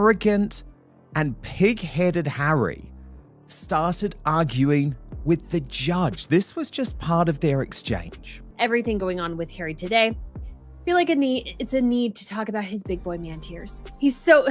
arrogant and pig-headed Harry started arguing with the judge. This was just part of their exchange. Everything going on with Harry today, I feel like it's a need to talk about his big boy man tears. He's so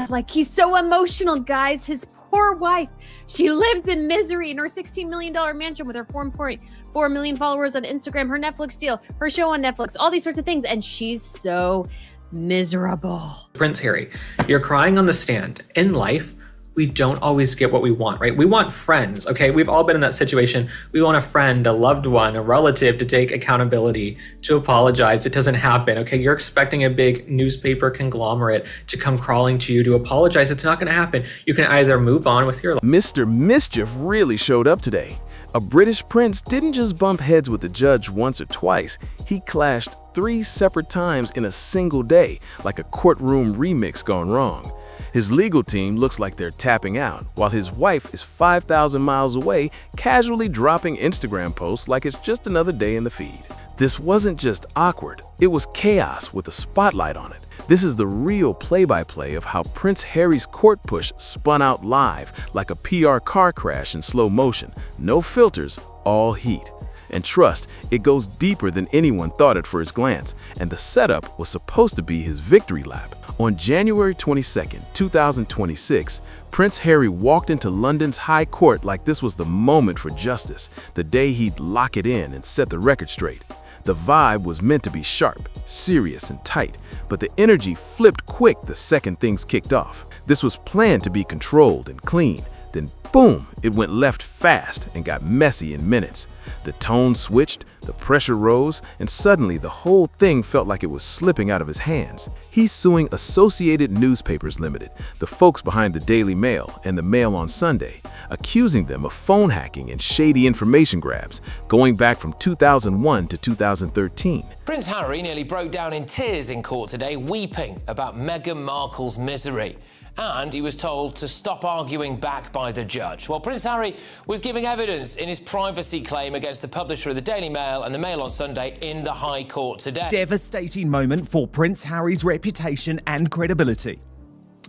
emotional, guys. His poor wife, she lives in misery in her $16 million mansion with her 4.4 million followers on Instagram, her Netflix deal, her show on Netflix, all these sorts of things, and she's so miserable. Prince Harry, you're crying on the stand. In life, we don't always get what we want, right? We want friends, okay? We've all been in that situation. We want a friend, a loved one, a relative to take accountability, to apologize. It doesn't happen, okay? You're expecting a big newspaper conglomerate to come crawling to you to apologize. It's not gonna happen. You can either move on with your life. Mr. Mischief really showed up today. A British prince didn't just bump heads with the judge once or twice. He clashed 3 separate times in a single day, like a courtroom remix gone wrong. His legal team looks like they're tapping out, while his wife is 5,000 miles away, casually dropping Instagram posts like it's just another day in the feed. This wasn't just awkward, it was chaos with a spotlight on it. This is the real play-by-play of how Prince Harry's court push spun out live, like a PR car crash in slow motion. No filters, all heat. And trust, it goes deeper than anyone thought at first glance, and the setup was supposed to be his victory lap. On January 22, 2026, Prince Harry walked into London's High Court like this was the moment for justice, the day he'd lock it in and set the record straight. The vibe was meant to be sharp, serious, and tight, but the energy flipped quick the second things kicked off. This was planned to be controlled and clean. Then boom, it went left fast and got messy in minutes. The tone switched, the pressure rose, and suddenly the whole thing felt like it was slipping out of his hands. He's suing Associated Newspapers Limited, the folks behind the Daily Mail and the Mail on Sunday, accusing them of phone hacking and shady information grabs, going back from 2001 to 2013. Prince Harry nearly broke down in tears in court today, weeping about Meghan Markle's misery. And he was told to stop arguing back by the judge. Well, Prince Harry was giving evidence in his privacy claim against the publisher of the Daily Mail and the Mail on Sunday in the High Court today. Devastating moment for Prince Harry's reputation and credibility,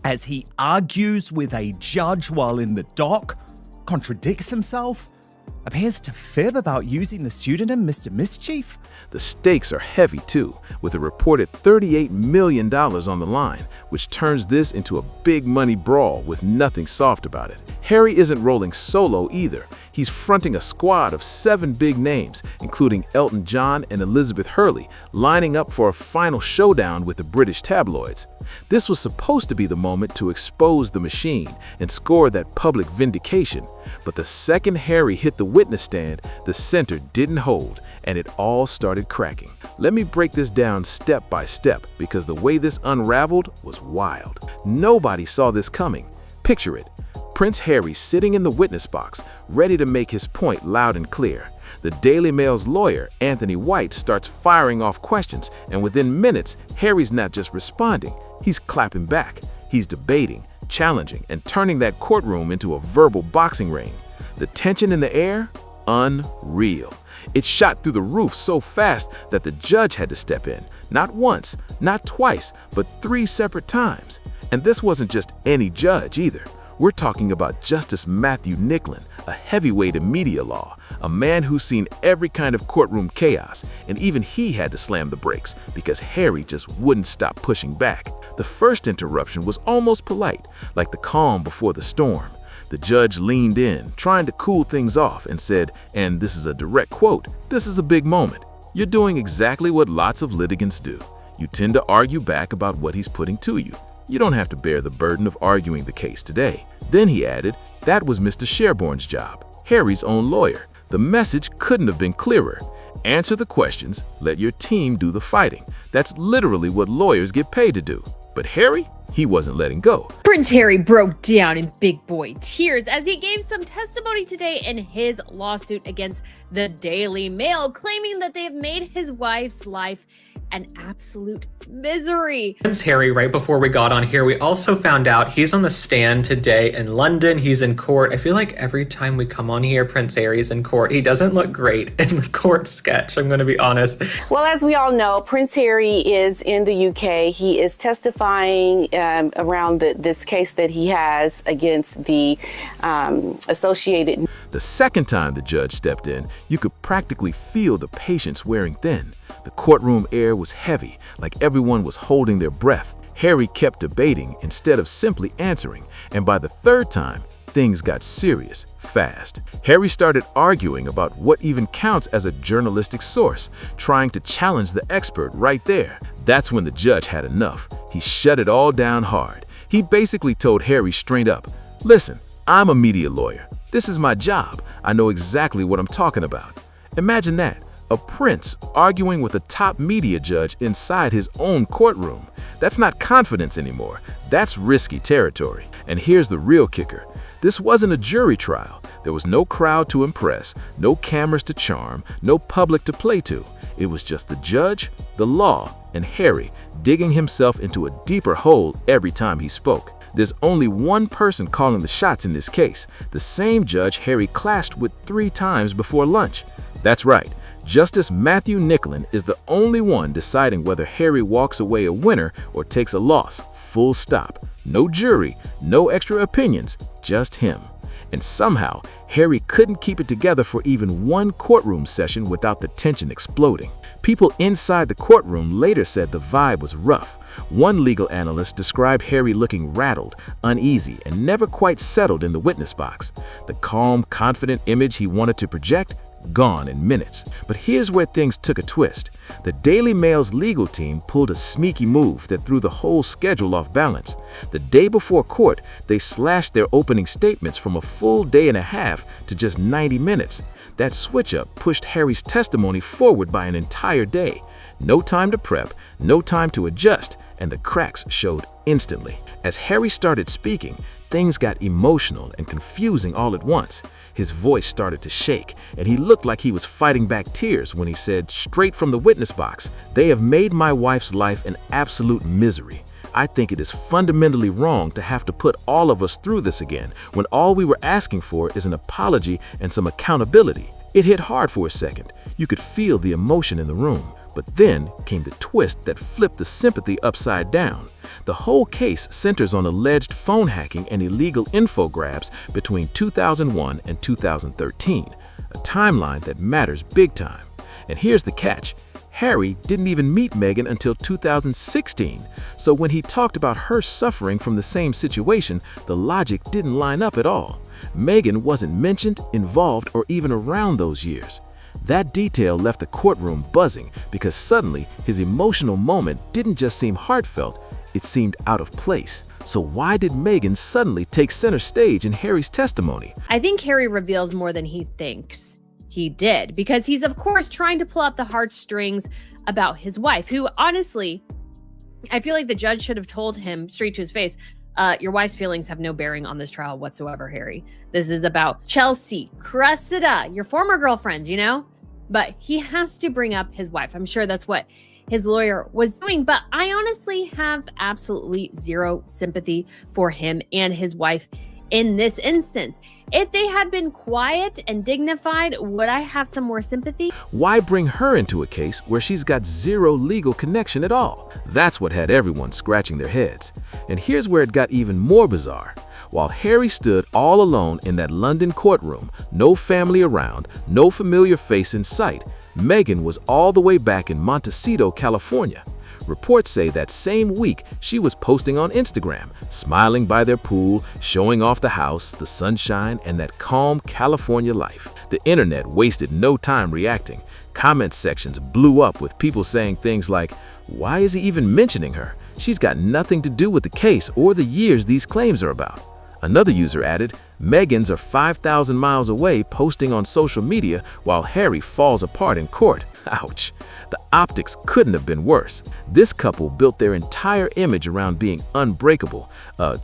as he argues with a judge while in the dock, contradicts himself, appears to fib about using the pseudonym Mr. Mischief. The stakes are heavy too, with a reported $38 million on the line, which turns this into a big money brawl with nothing soft about it. Harry isn't rolling solo either. He's fronting a squad of 7 big names, including Elton John and Elizabeth Hurley, lining up for a final showdown with the British tabloids. This was supposed to be the moment to expose the machine and score that public vindication, but the second Harry hit the witness stand, the center didn't hold, and it all started cracking. Let me break this down step by step, because the way this unraveled was wild. Nobody saw this coming. Picture it. Prince Harry sitting in the witness box, ready to make his point loud and clear. The Daily Mail's lawyer, Anthony White, starts firing off questions, and within minutes, Harry's not just responding, he's clapping back. He's debating, challenging, and turning that courtroom into a verbal boxing ring. The tension in the air? Unreal. It shot through the roof so fast that the judge had to step in, not once, not twice, but 3 separate times. And this wasn't just any judge either. We're talking about Justice Matthew Nicklin, a heavyweight in media law, a man who's seen every kind of courtroom chaos, and even he had to slam the brakes because Harry just wouldn't stop pushing back. The first interruption was almost polite, like the calm before the storm. The judge leaned in, trying to cool things off, and said, and this is a direct quote, "This is a big moment. You're doing exactly what lots of litigants do. You tend to argue back about what he's putting to you. You don't have to bear the burden of arguing the case today." Then he added, that was Mr. Sherborne's job, Harry's own lawyer. The message couldn't have been clearer. Answer the questions, let your team do the fighting. That's literally what lawyers get paid to do. But Harry, he wasn't letting go. Prince Harry broke down in big boy tears as he gave some testimony today in his lawsuit against the Daily Mail, claiming that they have made his wife's life and absolute misery. Prince Harry, right before we got on here, we also found out he's on the stand today in London. He's in court. I feel like every time we come on here, Prince Harry's in court. He doesn't look great in the court sketch, I'm going to be honest. Well, as we all know, Prince Harry is in the UK. He is testifying around this case that he has against the Associated. The second time the judge stepped in, you could practically feel the patience wearing thin. The courtroom air was heavy, like everyone was holding their breath. Harry kept debating instead of simply answering, and by the third time, things got serious fast. Harry started arguing about what even counts as a journalistic source, trying to challenge the expert right there. That's when the judge had enough. He shut it all down hard. He basically told Harry straight up, "Listen, I'm a media lawyer. This is my job. I know exactly what I'm talking about." Imagine that. A prince arguing with a top media judge inside his own courtroom. That's not confidence anymore. That's risky territory. And here's the real kicker. This wasn't a jury trial. There was no crowd to impress, no cameras to charm, no public to play to. It was just the judge, the law, and Harry digging himself into a deeper hole every time he spoke. There's only one person calling the shots in this case, the same judge Harry clashed with 3 times before lunch. That's right. Justice Matthew Nicklin is the only one deciding whether Harry walks away a winner or takes a loss, full stop. No jury, no extra opinions, just him. And somehow, Harry couldn't keep it together for even one courtroom session without the tension exploding. People inside the courtroom later said the vibe was rough. One legal analyst described Harry looking rattled, uneasy, and never quite settled in the witness box. The calm, confident image he wanted to project, gone in minutes. But here's where things took a twist. The Daily Mail's legal team pulled a sneaky move that threw the whole schedule off balance. The day before court, they slashed their opening statements from a full day and a half to just 90 minutes. That switch-up pushed Harry's testimony forward by an entire day. No time to prep, no time to adjust, and the cracks showed instantly. As Harry started speaking, things got emotional and confusing all at once. His voice started to shake, and he looked like he was fighting back tears when he said, straight from the witness box, "They have made my wife's life an absolute misery. I think it is fundamentally wrong to have to put all of us through this again when all we were asking for is an apology and some accountability." It hit hard for a second. You could feel the emotion in the room. But then came the twist that flipped the sympathy upside down. The whole case centers on alleged phone hacking and illegal info grabs between 2001 and 2013, a timeline that matters big time. And here's the catch. Harry didn't even meet Meghan until 2016, so when he talked about her suffering from the same situation, the logic didn't line up at all. Meghan wasn't mentioned, involved, or even around those years. That detail left the courtroom buzzing because suddenly his emotional moment didn't just seem heartfelt, it seemed out of place. So why did Meghan suddenly take center stage in Harry's testimony? I think Harry reveals more than he thinks he did, because he's of course trying to pull out the heartstrings about his wife, who honestly, I feel like the judge should have told him straight to his face, your wife's feelings have no bearing on this trial whatsoever, Harry. This is about Chelsea, Cressida, your former girlfriend, you know? But he has to bring up his wife. I'm sure that's what his lawyer was doing. But I honestly have absolutely zero sympathy for him and his wife in this instance. If they had been quiet and dignified, would I have some more sympathy? Why bring her into a case where she's got zero legal connection at all? That's what had everyone scratching their heads. And here's where it got even more bizarre. While Harry stood all alone in that London courtroom, no family around, no familiar face in sight, Meghan was all the way back in Montecito, California. Reports say that same week she was posting on Instagram, smiling by their pool, showing off the house, the sunshine, and that calm California life. The internet wasted no time reacting. Comment sections blew up with people saying things like, "Why is he even mentioning her? She's got nothing to do with the case or the years these claims are about." Another user added, "Meghan's are 5,000 miles away posting on social media while Harry falls apart in court." Ouch. The optics couldn't have been worse. This couple built their entire image around being unbreakable,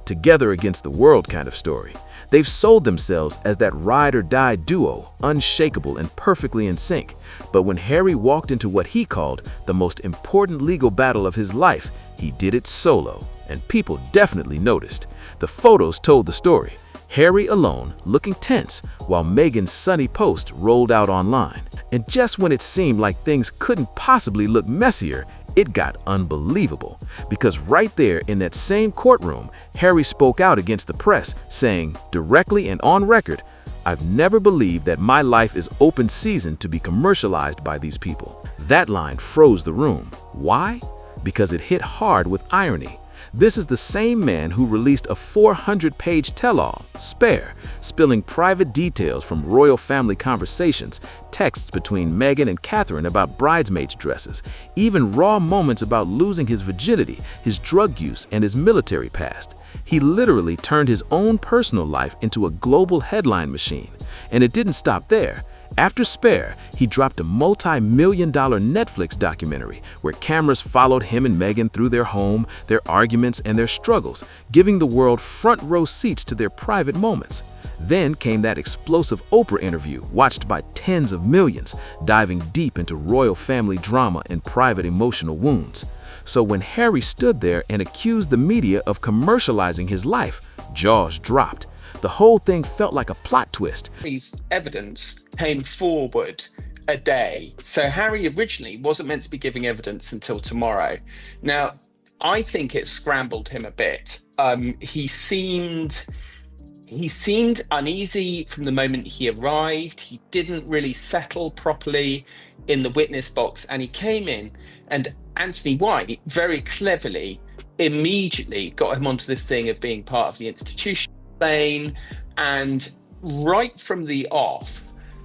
together against the world kind of story. They've sold themselves as that ride-or-die duo, unshakable and perfectly in sync. But when Harry walked into what he called the most important legal battle of his life, he did it solo, and people definitely noticed. The photos told the story. Harry alone, looking tense, while Meghan's sunny post rolled out online. And just when it seemed like things couldn't possibly look messier, it got unbelievable. Because right there in that same courtroom, Harry spoke out against the press, saying, directly and on record, "I've never believed that my life is open season to be commercialized by these people." That line froze the room. Why? Because it hit hard with irony. This is the same man who released a 400-page tell-all, Spare, spilling private details from royal family conversations, texts between Meghan and Catherine about bridesmaids' dresses, even raw moments about losing his virginity, his drug use, and his military past. He literally turned his own personal life into a global headline machine. And it didn't stop there. After Spare, he dropped a multi-million-dollar Netflix documentary where cameras followed him and Meghan through their home, their arguments, and their struggles, giving the world front-row seats to their private moments. Then came that explosive Oprah interview, watched by tens of millions, diving deep into royal family drama and private emotional wounds. So when Harry stood there and accused the media of commercializing his life, jaws dropped. The whole thing felt like a plot twist. Harry's evidence came forward a day. So Harry originally wasn't meant to be giving evidence until tomorrow. Now, I think it scrambled him a bit. He seemed uneasy from the moment he arrived. He didn't really settle properly in the witness box, and he came in, and Anthony White very cleverly immediately got him onto this thing of being part of the institution. And right from the off,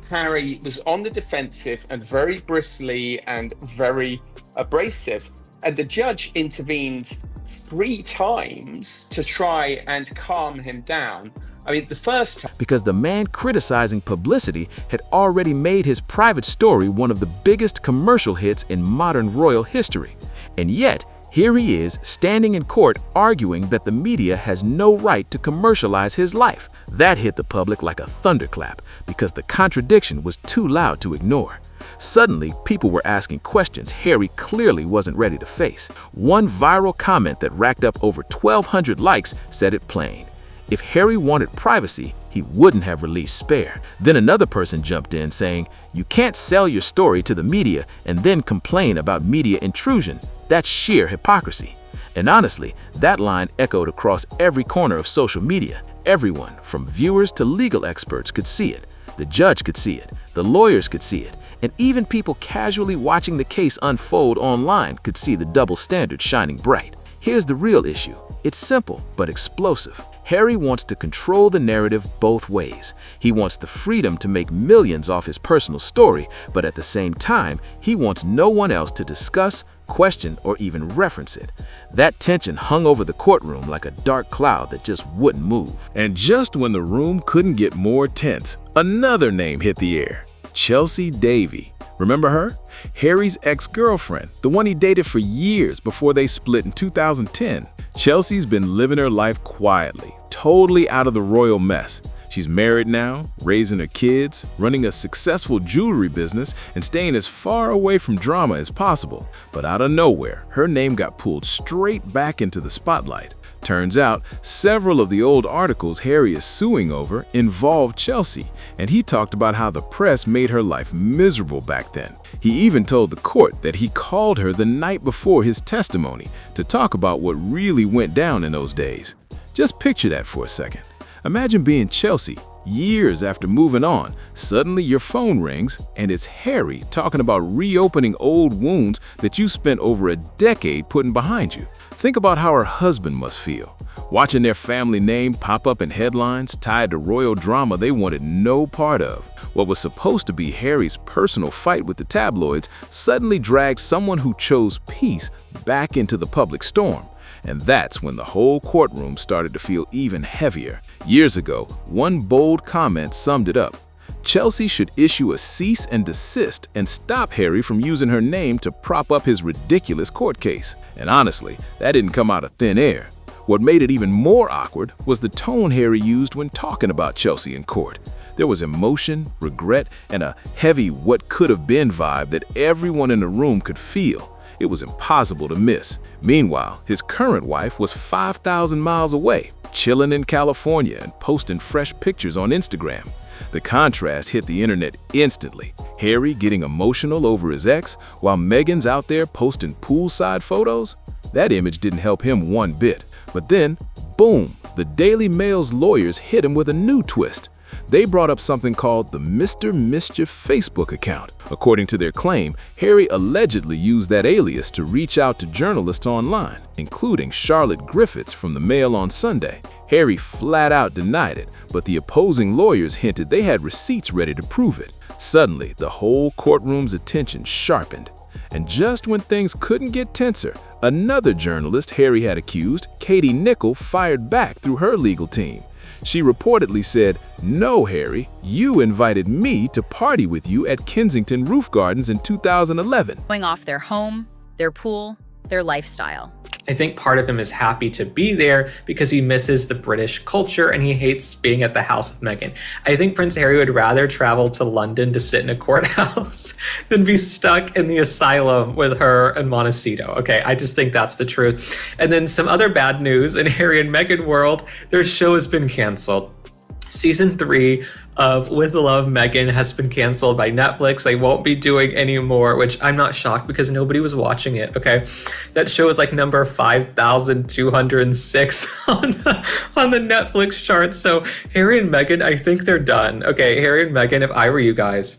Harry was on the defensive and very bristly and very abrasive. And the judge intervened 3 times to try and calm him down. I mean, the first time. Because the man criticizing publicity had already made his private story one of the biggest commercial hits in modern royal history. And yet, here he is, standing in court, arguing that the media has no right to commercialize his life. That hit the public like a thunderclap, because the contradiction was too loud to ignore. Suddenly, people were asking questions Harry clearly wasn't ready to face. One viral comment that racked up over 1,200 likes said it plain. If Harry wanted privacy, he wouldn't have released Spare. Then another person jumped in saying, "You can't sell your story to the media and then complain about media intrusion. That's sheer hypocrisy." And honestly, that line echoed across every corner of social media. Everyone, from viewers to legal experts, could see it. The judge could see it. The lawyers could see it. And even people casually watching the case unfold online could see the double standard shining bright. Here's the real issue. It's simple, but explosive. Harry wants to control the narrative both ways. He wants the freedom to make millions off his personal story, but at the same time, he wants no one else to discuss, question, or even reference it. That tension hung over the courtroom like a dark cloud that just wouldn't move. And just when the room couldn't get more tense, another name hit the air. Chelsea Davy. Remember her? Harry's ex-girlfriend, the one he dated for years before they split in 2010. Chelsea's been living her life quietly, totally out of the royal mess. She's married now, raising her kids, running a successful jewelry business, and staying as far away from drama as possible. But out of nowhere, her name got pulled straight back into the spotlight. Turns out, several of the old articles Harry is suing over involved Chelsea, and he talked about how the press made her life miserable back then. He even told the court that he called her the night before his testimony to talk about what really went down in those days. Just picture that for a second. Imagine being Chelsea, years after moving on, suddenly your phone rings and it's Harry talking about reopening old wounds that you spent over a decade putting behind you. Think about how her husband must feel, watching their family name pop up in headlines tied to royal drama they wanted no part of. What was supposed to be Harry's personal fight with the tabloids suddenly dragged someone who chose peace back into the public storm. And that's when the whole courtroom started to feel even heavier. Years ago, one bold comment summed it up. Chelsea should issue a cease and desist and stop Harry from using her name to prop up his ridiculous court case. And honestly, that didn't come out of thin air. What made it even more awkward was the tone Harry used when talking about Chelsea in court. There was emotion, regret, and a heavy what could have been vibe that everyone in the room could feel. It was impossible to miss. Meanwhile, his current wife was 5,000 miles away, chilling in California and posting fresh pictures on Instagram. The contrast hit the internet instantly. Harry getting emotional over his ex, while Meghan's out there posting poolside photos. That image didn't help him one bit. But then, boom, the Daily Mail's lawyers hit him with a new twist. They brought up something called the Mr. Mischief Facebook account. According to their claim, Harry allegedly used that alias to reach out to journalists online, including Charlotte Griffiths from the Mail on Sunday. Harry flat out denied it, but the opposing lawyers hinted they had receipts ready to prove it. Suddenly, the whole courtroom's attention sharpened. And just when things couldn't get tenser, another journalist Harry had accused, Katie Nichol, fired back through her legal team. She reportedly said, "No, Harry, you invited me to party with you at Kensington Roof Gardens in 2011. Going off their home, their pool, their lifestyle. I think part of him is happy to be there because he misses the British culture and he hates being at the house with Meghan. I think Prince Harry would rather travel to London to sit in a courthouse than be stuck in the asylum with her in Montecito. Okay, I just think that's the truth. And then some other bad news in Harry and Meghan world, their show has been canceled. Season 3 of With Love, Meghan has been canceled by Netflix. They won't be doing anymore, which I'm not shocked because nobody was watching it, okay? That show is like number 5,206 on the Netflix charts. So Harry and Meghan, I think they're done. Okay, Harry and Meghan, if I were you guys,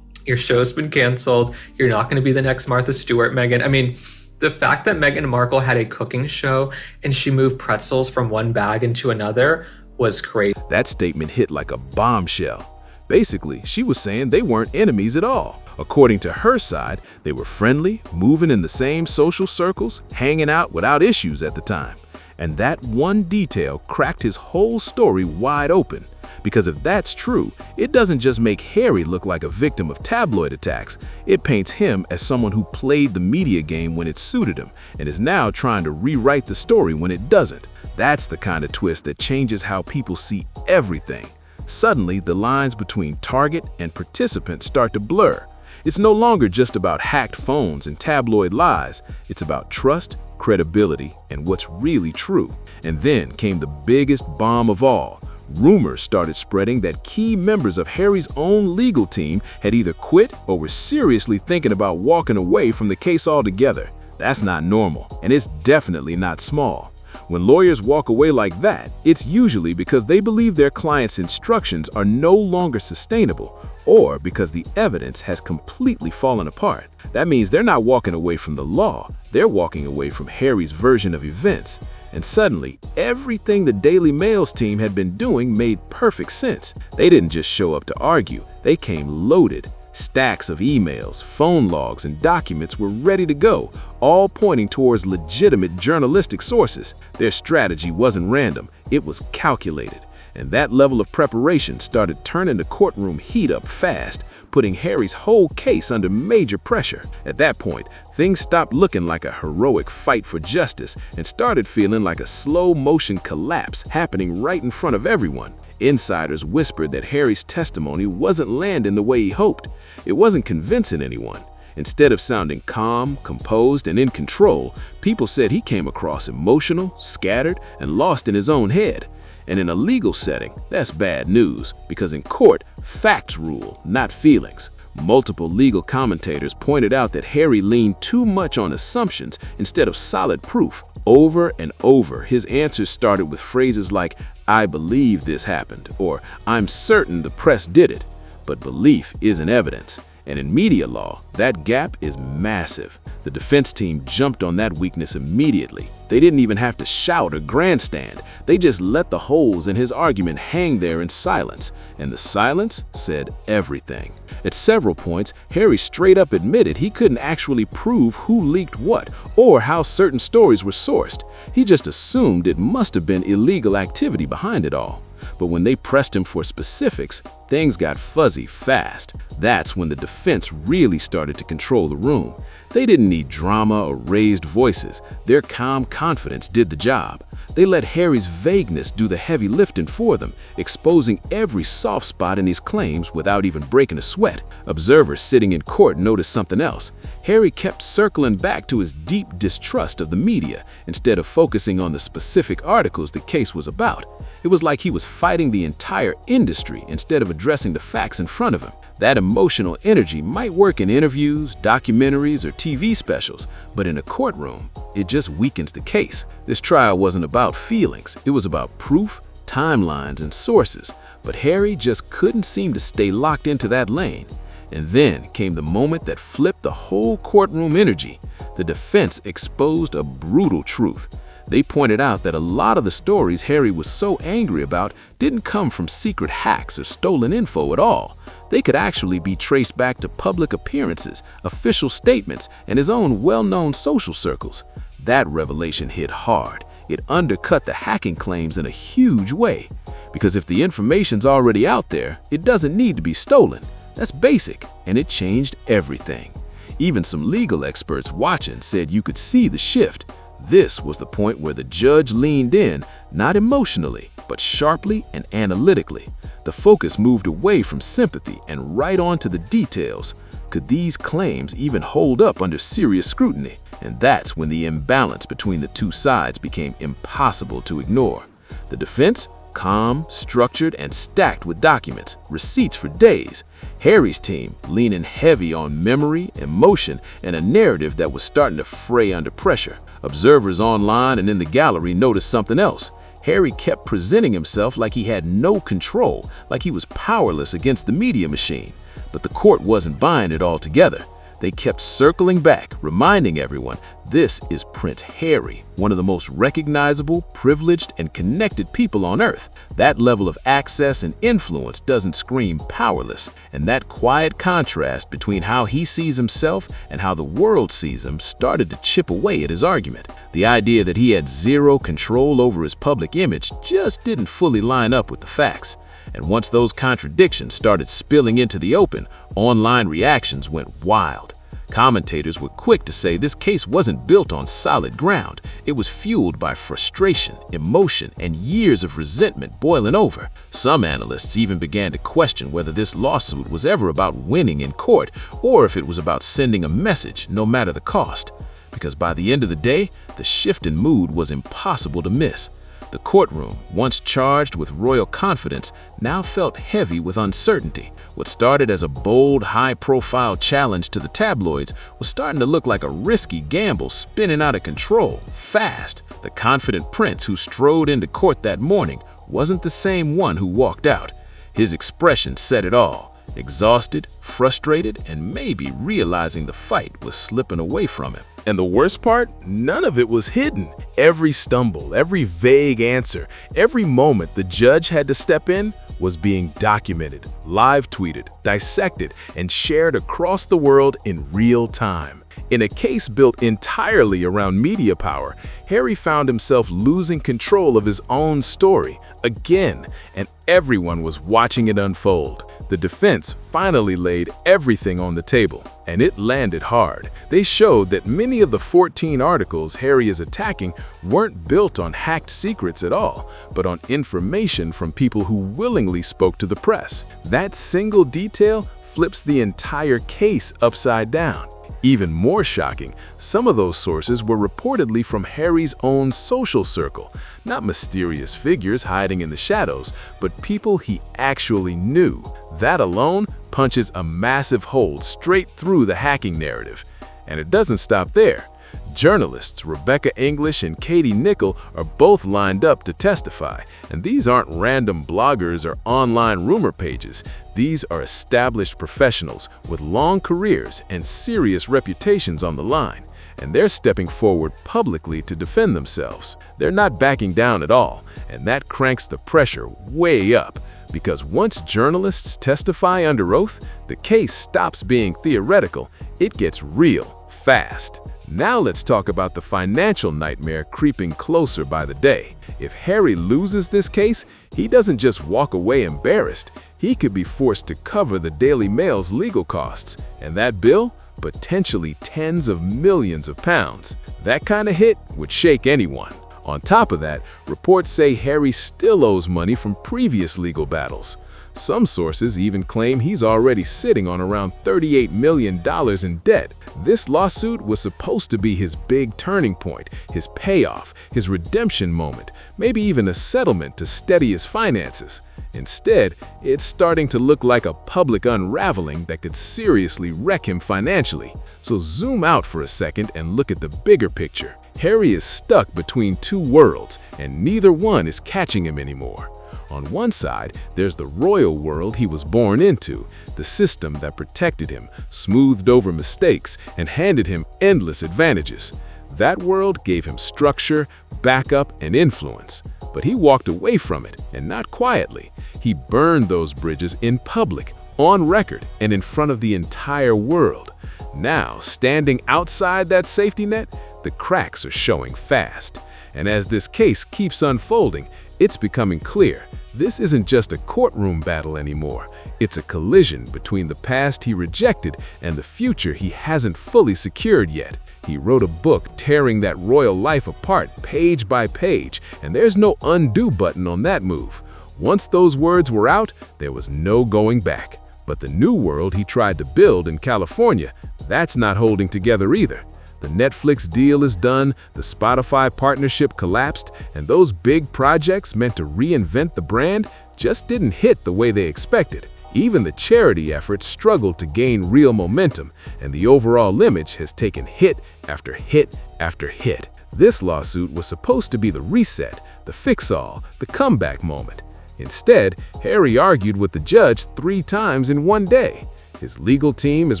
your show's been canceled. You're not going to be the next Martha Stewart, Meghan. I mean, the fact that Meghan Markle had a cooking show and she moved pretzels from one bag into another was crazy. That statement hit like a bombshell. Basically, she was saying they weren't enemies at all. According to her side, they were friendly, moving in the same social circles, hanging out without issues at the time. And that one detail cracked his whole story wide open. Because if that's true, it doesn't just make Harry look like a victim of tabloid attacks, it paints him as someone who played the media game when it suited him and is now trying to rewrite the story when it doesn't. That's the kind of twist that changes how people see everything. Suddenly, the lines between target and participant start to blur. It's no longer just about hacked phones and tabloid lies. It's about trust, credibility, and what's really true. And then came the biggest bomb of all. Rumors started spreading that key members of Harry's own legal team had either quit or were seriously thinking about walking away from the case altogether. That's not normal, and it's definitely not small. When lawyers walk away like that, it's usually because they believe their client's instructions are no longer sustainable, or because the evidence has completely fallen apart. That means they're not walking away from the law, they're walking away from Harry's version of events. And suddenly, everything the Daily Mail's team had been doing made perfect sense. They didn't just show up to argue, they came loaded. Stacks of emails, phone logs, and documents were ready to go, all pointing towards legitimate journalistic sources. Their strategy wasn't random, it was calculated. And that level of preparation started turning the courtroom heat up fast, putting Harry's whole case under major pressure. At that point, things stopped looking like a heroic fight for justice and started feeling like a slow-motion collapse happening right in front of everyone. Insiders whispered that Harry's testimony wasn't landing the way he hoped. It wasn't convincing anyone. Instead of sounding calm, composed, and in control, people said he came across emotional, scattered, and lost in his own head. And in a legal setting, that's bad news, because in court, facts rule, not feelings. Multiple legal commentators pointed out that Harry leaned too much on assumptions instead of solid proof. Over and over, his answers started with phrases like, "I believe this happened," or "I'm certain the press did it." But belief isn't evidence. And in media law, that gap is massive. The defense team jumped on that weakness immediately. They didn't even have to shout or grandstand. They just let the holes in his argument hang there in silence. And the silence said everything. At several points, Harry straight up admitted he couldn't actually prove who leaked what or how certain stories were sourced. He just assumed it must have been illegal activity behind it all. But when they pressed him for specifics, things got fuzzy fast. That's when the defense really started to control the room. They didn't need drama or raised voices. Their calm confidence did the job. They let Harry's vagueness do the heavy lifting for them, exposing every soft spot in his claims without even breaking a sweat. Observers sitting in court noticed something else. Harry kept circling back to his deep distrust of the media instead of focusing on the specific articles the case was about. It was like he was fighting the entire industry instead of addressing the facts in front of him. That emotional energy might work in interviews, documentaries, or TV specials, but in a courtroom, it just weakens the case. This trial wasn't about feelings, it was about proof, timelines, and sources, but Harry just couldn't seem to stay locked into that lane. And then came the moment that flipped the whole courtroom energy. The defense exposed a brutal truth. They pointed out that a lot of the stories Harry was so angry about didn't come from secret hacks or stolen info at all. They could actually be traced back to public appearances, official statements, and his own well-known social circles. That revelation hit hard. It undercut the hacking claims in a huge way. Because if the information's already out there, it doesn't need to be stolen. That's basic, and it changed everything. Even some legal experts watching said you could see the shift. This was the point where the judge leaned in, not emotionally, but sharply and analytically. The focus moved away from sympathy and right on to the details. Could these claims even hold up under serious scrutiny? And that's when the imbalance between the two sides became impossible to ignore. The defense, calm, structured, and stacked with documents, receipts for days. Harry's team leaning heavy on memory, emotion, and a narrative that was starting to fray under pressure. Observers online and in the gallery noticed something else. Harry kept presenting himself like he had no control, like he was powerless against the media machine. But the court wasn't buying it altogether. They kept circling back, reminding everyone, this is Prince Harry, one of the most recognizable, privileged, and connected people on Earth. That level of access and influence doesn't scream powerless, and that quiet contrast between how he sees himself and how the world sees him started to chip away at his argument. The idea that he had zero control over his public image just didn't fully line up with the facts. And once those contradictions started spilling into the open, online reactions went wild. Commentators were quick to say this case wasn't built on solid ground. It was fueled by frustration, emotion, and years of resentment boiling over. Some analysts even began to question whether this lawsuit was ever about winning in court or if it was about sending a message, no matter the cost. Because by the end of the day, the shift in mood was impossible to miss. The courtroom, once charged with royal confidence, now felt heavy with uncertainty. What started as a bold, high-profile challenge to the tabloids was starting to look like a risky gamble spinning out of control, fast. The confident prince who strode into court that morning wasn't the same one who walked out. His expression said it all. Exhausted, frustrated, and maybe realizing the fight was slipping away from him. And the worst part, none of it was hidden. Every stumble, every vague answer, every moment the judge had to step in was being documented, live tweeted, dissected, and shared across the world in real time. In a case built entirely around media power, Harry found himself losing control of his own story again, and everyone was watching it unfold. The defense finally laid everything on the table, and it landed hard. They showed that many of the 14 articles Harry is attacking weren't built on hacked secrets at all, but on information from people who willingly spoke to the press. That single detail flips the entire case upside down. Even more shocking, some of those sources were reportedly from Harry's own social circle, not mysterious figures hiding in the shadows, but people he actually knew. That alone punches a massive hole straight through the hacking narrative. And it doesn't stop there. Journalists Rebecca English and Katie Nichol are both lined up to testify, and these aren't random bloggers or online rumor pages. These are established professionals with long careers and serious reputations on the line, and they're stepping forward publicly to defend themselves. They're not backing down at all, and that cranks the pressure way up. Because once journalists testify under oath, the case stops being theoretical. It gets real, fast. Now let's talk about the financial nightmare creeping closer by the day. If Harry loses this case, he doesn't just walk away embarrassed. He could be forced to cover the Daily Mail's legal costs, and that bill? Potentially tens of millions of pounds. That kind of hit would shake anyone. On top of that, reports say Harry still owes money from previous legal battles. Some sources even claim he's already sitting on around $38 million in debt. This lawsuit was supposed to be his big turning point, his payoff, his redemption moment, maybe even a settlement to steady his finances. Instead, it's starting to look like a public unraveling that could seriously wreck him financially. So zoom out for a second and look at the bigger picture. Harry is stuck between two worlds, and neither one is catching him anymore. On one side, there's the royal world he was born into, the system that protected him, smoothed over mistakes, and handed him endless advantages. That world gave him structure, backup, and influence. But he walked away from it, and not quietly. He burned those bridges in public, on record, and in front of the entire world. Now, standing outside that safety net, the cracks are showing fast. And as this case keeps unfolding, it's becoming clear this isn't just a courtroom battle anymore. It's a collision between the past he rejected and the future he hasn't fully secured yet. He wrote a book tearing that royal life apart page by page, and there's no undo button on that move. Once those words were out, there was no going back. But the new world he tried to build in California, that's not holding together either. The Netflix deal is done, the Spotify partnership collapsed, and those big projects meant to reinvent the brand just didn't hit the way they expected. Even the charity efforts struggled to gain real momentum, and the overall image has taken hit after hit after hit. This lawsuit was supposed to be the reset, the fix-all, the comeback moment. Instead, Harry argued with the judge 3 times in one day. His legal team is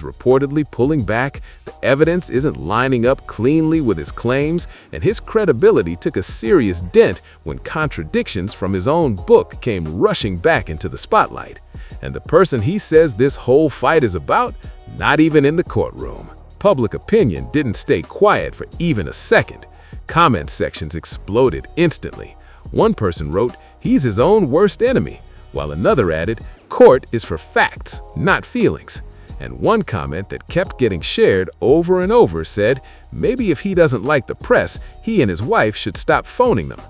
reportedly pulling back, the evidence isn't lining up cleanly with his claims, and his credibility took a serious dent when contradictions from his own book came rushing back into the spotlight. And the person he says this whole fight is about, not even in the courtroom. Public opinion didn't stay quiet for even a second. Comment sections exploded instantly. One person wrote, "He's his own worst enemy," while another added, "Court is for facts, not feelings." And one comment that kept getting shared over and over said, "Maybe if he doesn't like the press, he and his wife should stop phoning them."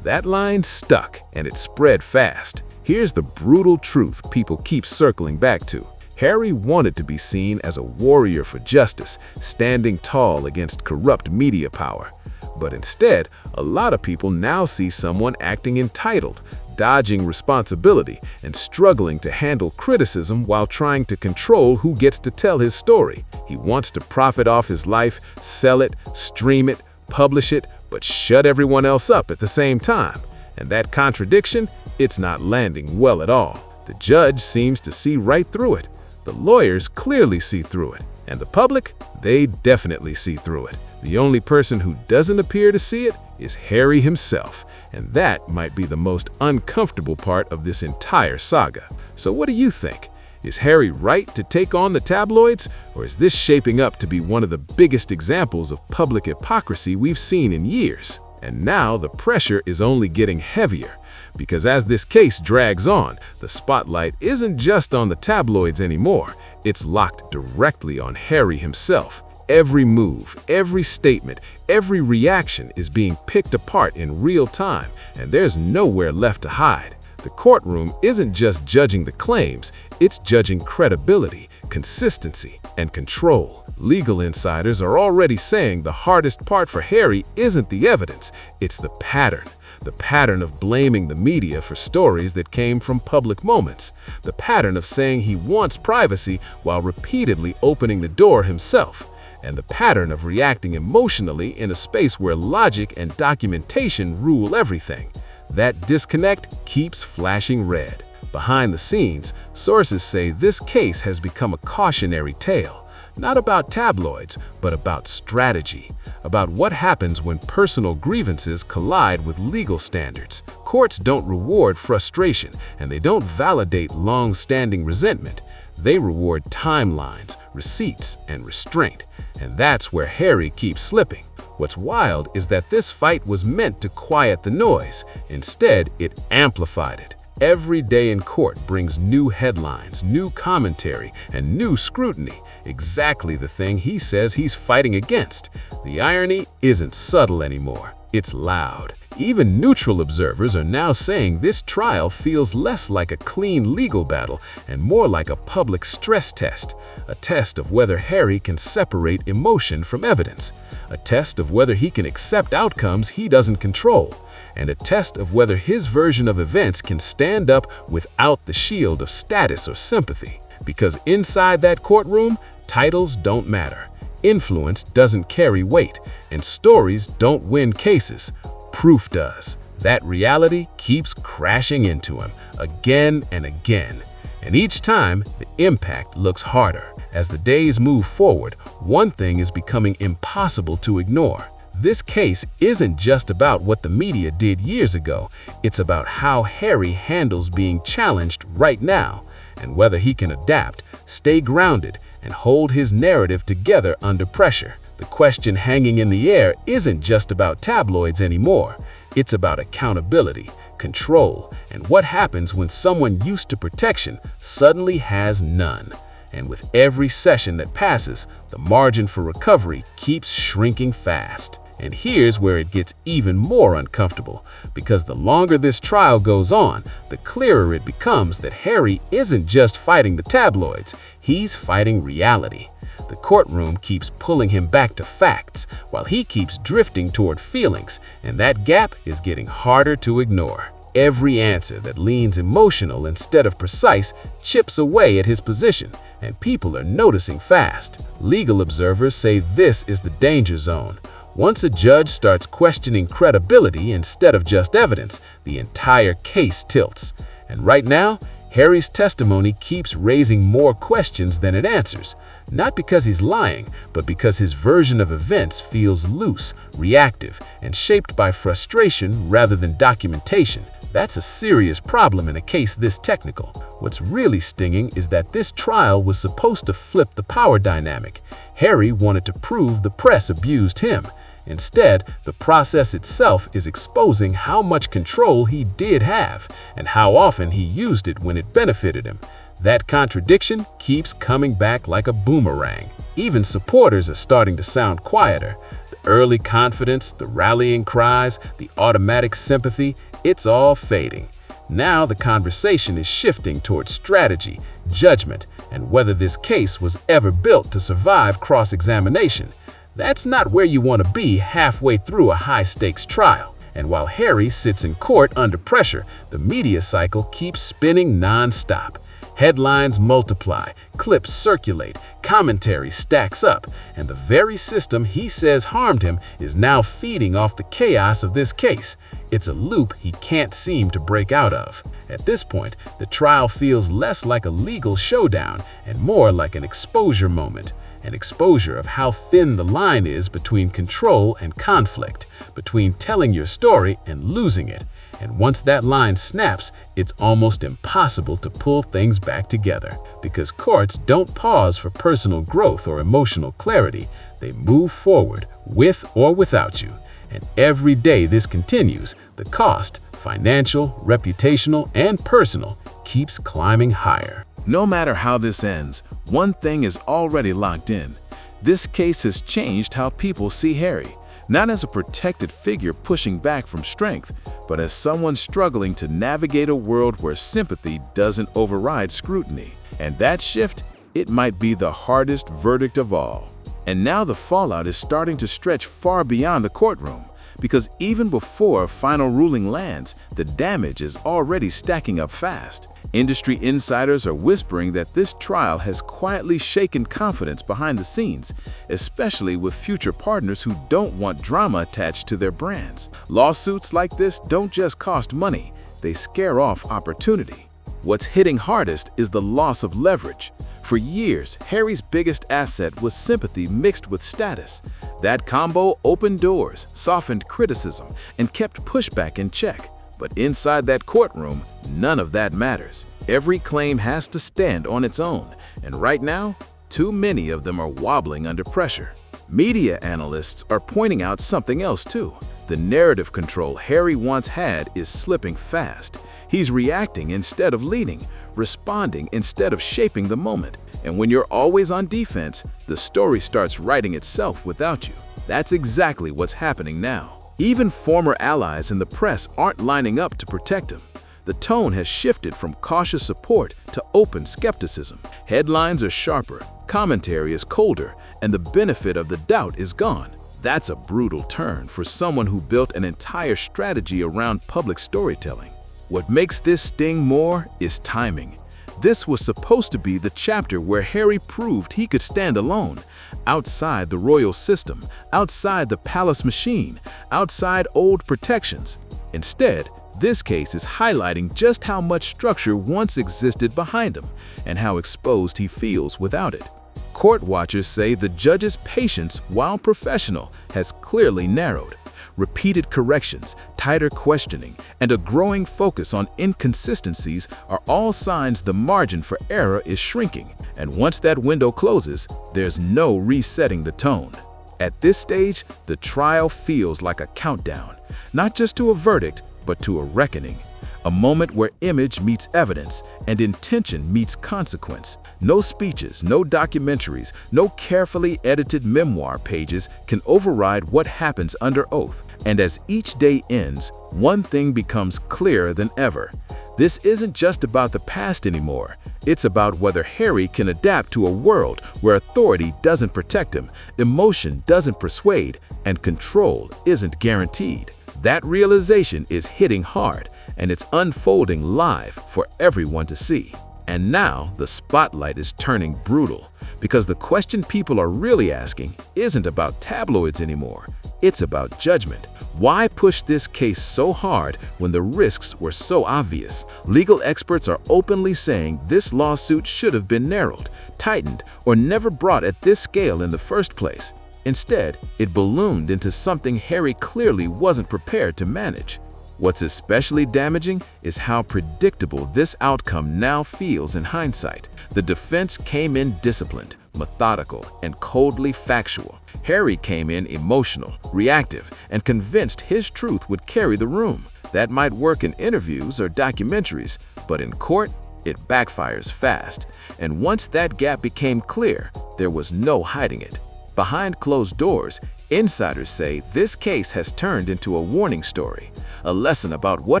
That line stuck, and it spread fast. Here's the brutal truth people keep circling back to. Harry wanted to be seen as a warrior for justice, standing tall against corrupt media power. But instead, a lot of people now see someone acting entitled, dodging responsibility, and struggling to handle criticism while trying to control who gets to tell his story. He wants to profit off his life, sell it, stream it, publish it, but shut everyone else up at the same time. And that contradiction, it's not landing well at all. The judge seems to see right through it. The lawyers clearly see through it. And the public, they definitely see through it. The only person who doesn't appear to see it is Harry himself, and that might be the most uncomfortable part of this entire saga. So what do you think? Is Harry right to take on the tabloids, or is this shaping up to be one of the biggest examples of public hypocrisy we've seen in years? And now the pressure is only getting heavier, because as this case drags on, the spotlight isn't just on the tabloids anymore, it's locked directly on Harry himself. Every move, every statement, every reaction is being picked apart in real time, and there's nowhere left to hide. The courtroom isn't just judging the claims, it's judging credibility, consistency, and control. Legal insiders are already saying the hardest part for Harry isn't the evidence, it's the pattern. The pattern of blaming the media for stories that came from public moments. The pattern of saying he wants privacy while repeatedly opening the door himself. And the pattern of reacting emotionally in a space where logic and documentation rule everything. That disconnect keeps flashing red. Behind the scenes, sources say this case has become a cautionary tale, not about tabloids, but about strategy, about what happens when personal grievances collide with legal standards. Courts don't reward frustration, and they don't validate long-standing resentment. They reward timelines, receipts, and restraint. And that's where Harry keeps slipping. What's wild is that this fight was meant to quiet the noise. Instead, it amplified it. Every day in court brings new headlines, new commentary, and new scrutiny. Exactly the thing he says he's fighting against. The irony isn't subtle anymore. It's loud. Even neutral observers are now saying this trial feels less like a clean legal battle and more like a public stress test, a test of whether Harry can separate emotion from evidence, a test of whether he can accept outcomes he doesn't control, and a test of whether his version of events can stand up without the shield of status or sympathy. Because inside that courtroom, titles don't matter, influence doesn't carry weight, and stories don't win cases. Proof does. That reality keeps crashing into him again and again. And each time, the impact looks harder. As the days move forward, one thing is becoming impossible to ignore. This case isn't just about what the media did years ago. It's about how Harry handles being challenged right now, and whether he can adapt, stay grounded, and hold his narrative together under pressure. The question hanging in the air isn't just about tabloids anymore. It's about accountability, control, and what happens when someone used to protection suddenly has none. And with every session that passes, the margin for recovery keeps shrinking fast. And here's where it gets even more uncomfortable, because the longer this trial goes on, the clearer it becomes that Harry isn't just fighting the tabloids, he's fighting reality. The courtroom keeps pulling him back to facts, while he keeps drifting toward feelings, and that gap is getting harder to ignore. Every answer that leans emotional instead of precise chips away at his position, and people are noticing fast. Legal observers say this is the danger zone. Once a judge starts questioning credibility instead of just evidence, the entire case tilts. And right now, Harry's testimony keeps raising more questions than it answers, not because he's lying, but because his version of events feels loose, reactive, and shaped by frustration rather than documentation. That's a serious problem in a case this technical. What's really stinging is that this trial was supposed to flip the power dynamic. Harry wanted to prove the press abused him. Instead, the process itself is exposing how much control he did have and how often he used it when it benefited him. That contradiction keeps coming back like a boomerang. Even supporters are starting to sound quieter. The early confidence, the rallying cries, the automatic sympathy, it's all fading. Now the conversation is shifting towards strategy, judgment, and whether this case was ever built to survive cross-examination. That's not where you want to be halfway through a high-stakes trial. And while Harry sits in court under pressure, the media cycle keeps spinning non-stop. Headlines multiply, clips circulate, commentary stacks up, and the very system he says harmed him is now feeding off the chaos of this case. It's a loop he can't seem to break out of. At this point, the trial feels less like a legal showdown and more like an exposure moment. An exposure of how thin the line is between control and conflict, between telling your story and losing it. And once that line snaps, it's almost impossible to pull things back together. Because courts don't pause for personal growth or emotional clarity. They move forward, with or without you. And every day this continues, the cost, financial, reputational, and personal, keeps climbing higher. No matter how this ends, one thing is already locked in. This case has changed how people see Harry, not as a protected figure pushing back from strength, but as someone struggling to navigate a world where sympathy doesn't override scrutiny. And that shift, it might be the hardest verdict of all. And now the fallout is starting to stretch far beyond the courtroom, because even before a final ruling lands, the damage is already stacking up fast. Industry insiders are whispering that this trial has quietly shaken confidence behind the scenes, especially with future partners who don't want drama attached to their brands. Lawsuits like this don't just cost money, they scare off opportunity. What's hitting hardest is the loss of leverage. For years, Harry's biggest asset was sympathy mixed with status. That combo opened doors, softened criticism, and kept pushback in check. But inside that courtroom, none of that matters. Every claim has to stand on its own. And right now, too many of them are wobbling under pressure. Media analysts are pointing out something else too. The narrative control Harry once had is slipping fast. He's reacting instead of leading, responding instead of shaping the moment. And when you're always on defense, the story starts writing itself without you. That's exactly what's happening now. Even former allies in the press aren't lining up to protect him. The tone has shifted from cautious support to open skepticism. Headlines are sharper, commentary is colder, and the benefit of the doubt is gone. That's a brutal turn for someone who built an entire strategy around public storytelling. What makes this sting more is timing. This was supposed to be the chapter where Harry proved he could stand alone, outside the royal system, outside the palace machine, outside old protections. Instead, this case is highlighting just how much structure once existed behind him and how exposed he feels without it. Court watchers say the judge's patience, while professional, has clearly narrowed. Repeated corrections, tighter questioning, and a growing focus on inconsistencies are all signs the margin for error is shrinking. And once that window closes, there's no resetting the tone. At this stage, the trial feels like a countdown, not just to a verdict, but to a reckoning. A moment where image meets evidence and intention meets consequence. No speeches, no documentaries, no carefully edited memoir pages can override what happens under oath. And as each day ends, one thing becomes clearer than ever. This isn't just about the past anymore. It's about whether Harry can adapt to a world where authority doesn't protect him, emotion doesn't persuade, and control isn't guaranteed. That realization is hitting hard, and it's unfolding live for everyone to see. And now the spotlight is turning brutal, because the question people are really asking isn't about tabloids anymore. It's about judgment. Why push this case so hard when the risks were so obvious? Legal experts are openly saying this lawsuit should have been narrowed, tightened, or never brought at this scale in the first place. Instead, it ballooned into something Harry clearly wasn't prepared to manage. What's especially damaging is how predictable this outcome now feels in hindsight. The defense came in disciplined, methodical, and coldly factual. Harry came in emotional, reactive, and convinced his truth would carry the room. That might work in interviews or documentaries, but in court, it backfires fast. And once that gap became clear, there was no hiding it. Behind closed doors, insiders say this case has turned into a warning story, a lesson about what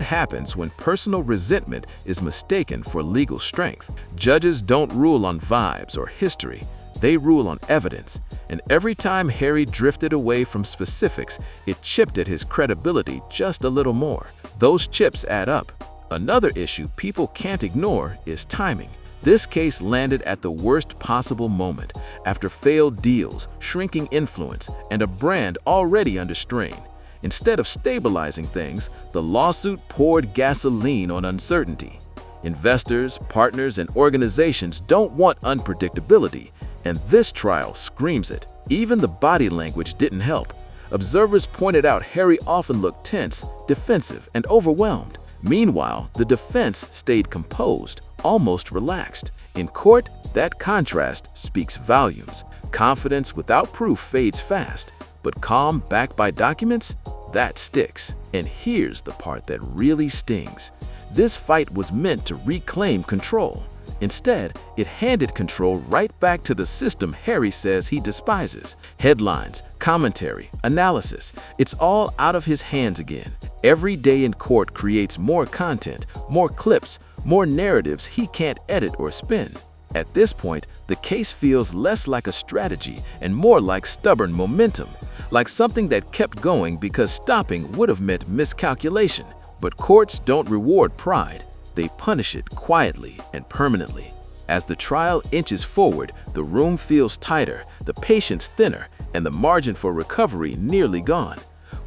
happens when personal resentment is mistaken for legal strength. Judges don't rule on vibes or history, they rule on evidence. And every time Harry drifted away from specifics, it chipped at his credibility just a little more. Those chips add up. Another issue people can't ignore is timing. This case landed at the worst possible moment, after failed deals, shrinking influence, and a brand already under strain. Instead of stabilizing things, the lawsuit poured gasoline on uncertainty. Investors, partners, and organizations don't want unpredictability, and this trial screams it. Even the body language didn't help. Observers pointed out Harry often looked tense, defensive, and overwhelmed. Meanwhile, the defense stayed composed, almost relaxed. In court, that contrast speaks volumes. Confidence without proof fades fast, but calm backed by documents, that sticks. And here's the part that really stings. This fight was meant to reclaim control. Instead, it handed control right back to the system Harry says he despises. Headlines, commentary, analysis, it's all out of his hands again. Every day in court creates more content, more clips, more narratives he can't edit or spin. At this point, the case feels less like a strategy and more like stubborn momentum, like something that kept going because stopping would have meant miscalculation. But courts don't reward pride. They punish it quietly and permanently. As the trial inches forward, the room feels tighter, the patience thinner, and the margin for recovery nearly gone.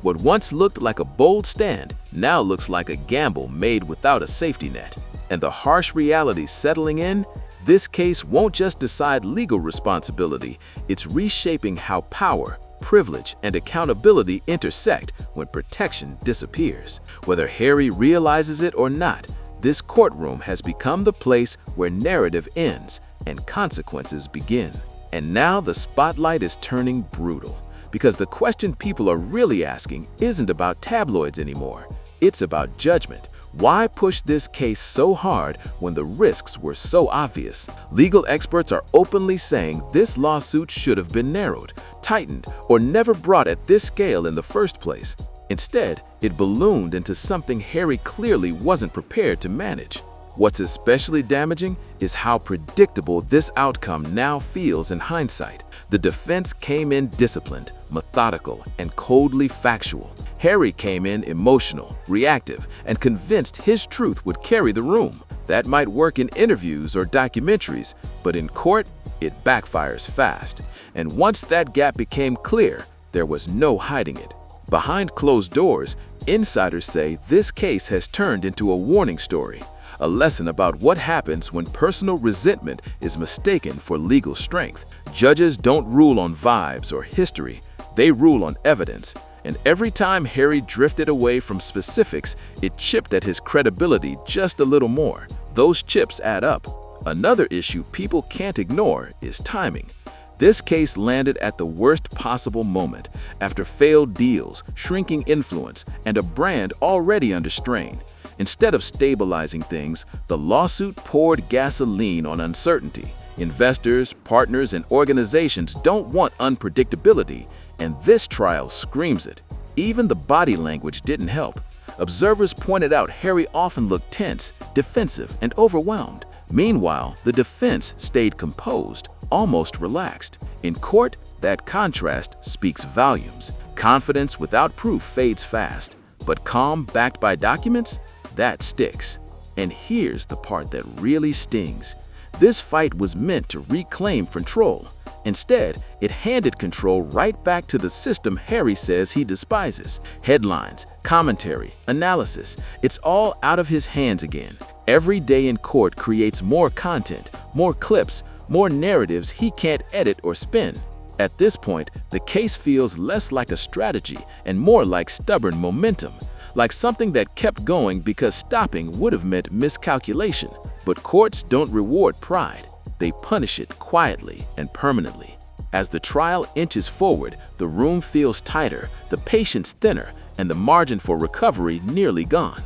What once looked like a bold stand now looks like a gamble made without a safety net. And the harsh reality settling in, this case won't just decide legal responsibility, it's reshaping how power, privilege, and accountability intersect when protection disappears. Whether Harry realizes it or not, this courtroom has become the place where narrative ends and consequences begin. And now the spotlight is turning brutal, because the question people are really asking isn't about tabloids anymore. It's about judgment. Why push this case so hard when the risks were so obvious? Legal experts are openly saying this lawsuit should have been narrowed, tightened, or never brought at this scale in the first place. Instead, it ballooned into something Harry clearly wasn't prepared to manage. What's especially damaging is how predictable this outcome now feels in hindsight. The defense came in disciplined, methodical, and coldly factual. Harry came in emotional, reactive, and convinced his truth would carry the room. That might work in interviews or documentaries, but in court, it backfires fast. And once that gap became clear, there was no hiding it. Behind closed doors, insiders say this case has turned into a warning story, a lesson about what happens when personal resentment is mistaken for legal strength. Judges don't rule on vibes or history, they rule on evidence. And every time Harry drifted away from specifics, it chipped at his credibility just a little more. Those chips add up. Another issue people can't ignore is timing. This case landed at the worst possible moment, after failed deals, shrinking influence, and a brand already under strain. Instead of stabilizing things, the lawsuit poured gasoline on uncertainty. Investors, partners, and organizations don't want unpredictability, and this trial screams it. Even the body language didn't help. Observers pointed out Harry often looked tense, defensive, and overwhelmed. Meanwhile, the defense stayed composed, almost relaxed. In court, that contrast speaks volumes. Confidence without proof fades fast, but calm backed by documents, that sticks. And here's the part that really stings. This fight was meant to reclaim control. Instead, it handed control right back to the system Harry says he despises. Headlines, commentary, analysis, it's all out of his hands again. Every day in court creates more content, more clips, more narratives he can't edit or spin. At this point, the case feels less like a strategy and more like stubborn momentum, like something that kept going because stopping would have meant miscalculation. But courts don't reward pride. They punish it quietly and permanently. As the trial inches forward, the room feels tighter, the patience thinner, and the margin for recovery nearly gone.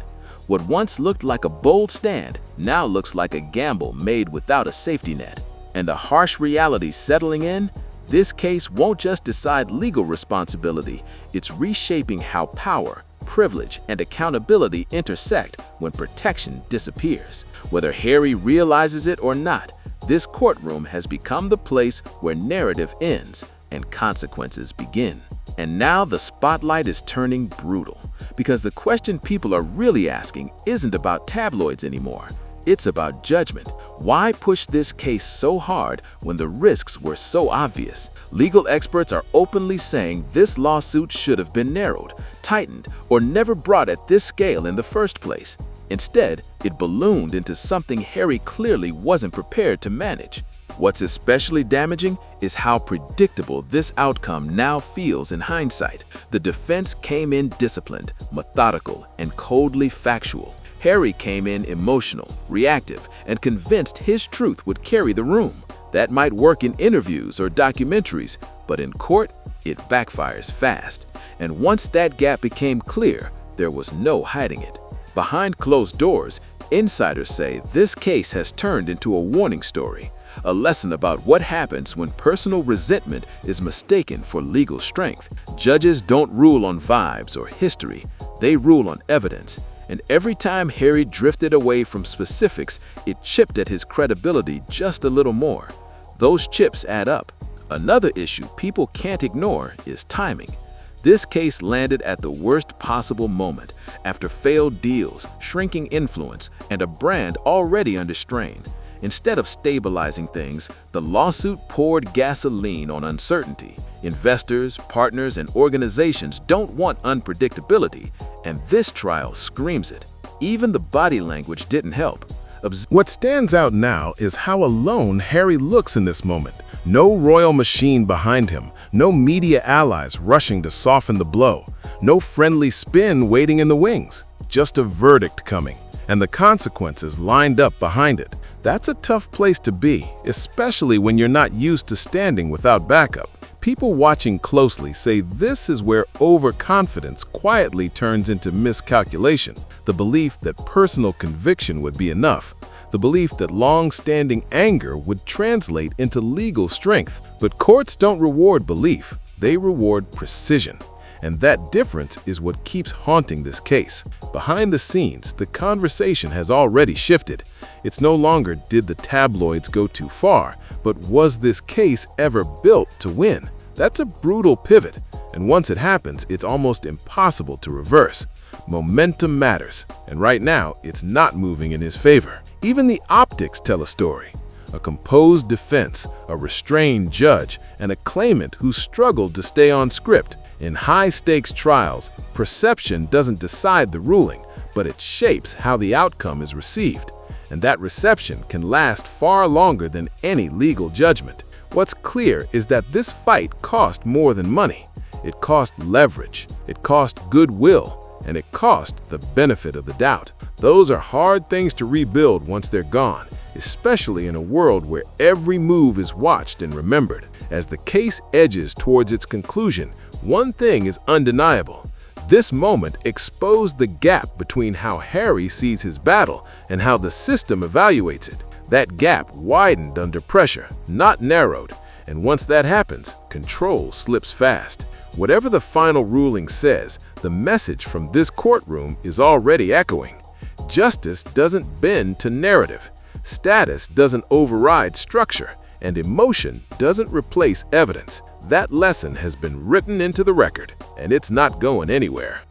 What once looked like a bold stand now looks like a gamble made without a safety net. And the harsh reality settling in, this case won't just decide legal responsibility, it's reshaping how power, privilege, and accountability intersect when protection disappears. Whether Harry realizes it or not, this courtroom has become the place where narrative ends and consequences begin. And now the spotlight is turning brutal, because the question people are really asking isn't about tabloids anymore. It's about judgment. Why push this case so hard when the risks were so obvious? Legal experts are openly saying this lawsuit should have been narrowed, tightened, or never brought at this scale in the first place. Instead, it ballooned into something Harry clearly wasn't prepared to manage. What's especially damaging is how predictable this outcome now feels in hindsight. The defense came in disciplined, methodical, and coldly factual. Harry came in emotional, reactive, and convinced his truth would carry the room. That might work in interviews or documentaries, but in court, it backfires fast. And once that gap became clear, there was no hiding it. Behind closed doors, insiders say this case has turned into a warning story, a lesson about what happens when personal resentment is mistaken for legal strength. Judges don't rule on vibes or history, they rule on evidence. And every time Harry drifted away from specifics, it chipped at his credibility just a little more. Those chips add up. Another issue people can't ignore is timing. This case landed at the worst possible moment, after failed deals, shrinking influence, and a brand already under strain. Instead of stabilizing things, the lawsuit poured gasoline on uncertainty. Investors, partners, and organizations don't want unpredictability, and this trial screams it. Even the body language didn't help. What stands out now is how alone Harry looks in this moment. No royal machine behind him, no media allies rushing to soften the blow, no friendly spin waiting in the wings, just a verdict coming, and the consequences lined up behind it. That's a tough place to be, especially when you're not used to standing without backup. People watching closely say this is where overconfidence quietly turns into miscalculation, the belief that personal conviction would be enough, the belief that long-standing anger would translate into legal strength. But courts don't reward belief, they reward precision. And that difference is what keeps haunting this case. Behind the scenes, the conversation has already shifted. It's no longer did the tabloids go too far, but was this case ever built to win? That's a brutal pivot, and once it happens, it's almost impossible to reverse. Momentum matters, and right now, it's not moving in his favor. Even the optics tell a story. A composed defense, a restrained judge, and a claimant who struggled to stay on script. In high-stakes trials, perception doesn't decide the ruling, but it shapes how the outcome is received. And that reception can last far longer than any legal judgment. What's clear is that this fight cost more than money. It cost leverage, it cost goodwill, and it cost the benefit of the doubt. Those are hard things to rebuild once they're gone, especially in a world where every move is watched and remembered. As the case edges towards its conclusion, one thing is undeniable. This moment exposed the gap between how Harry sees his battle and how the system evaluates it. That gap widened under pressure, not narrowed, and once that happens, control slips fast. Whatever the final ruling says, the message from this courtroom is already echoing. Justice doesn't bend to narrative, status doesn't override structure, and emotion doesn't replace evidence. That lesson has been written into the record, and it's not going anywhere.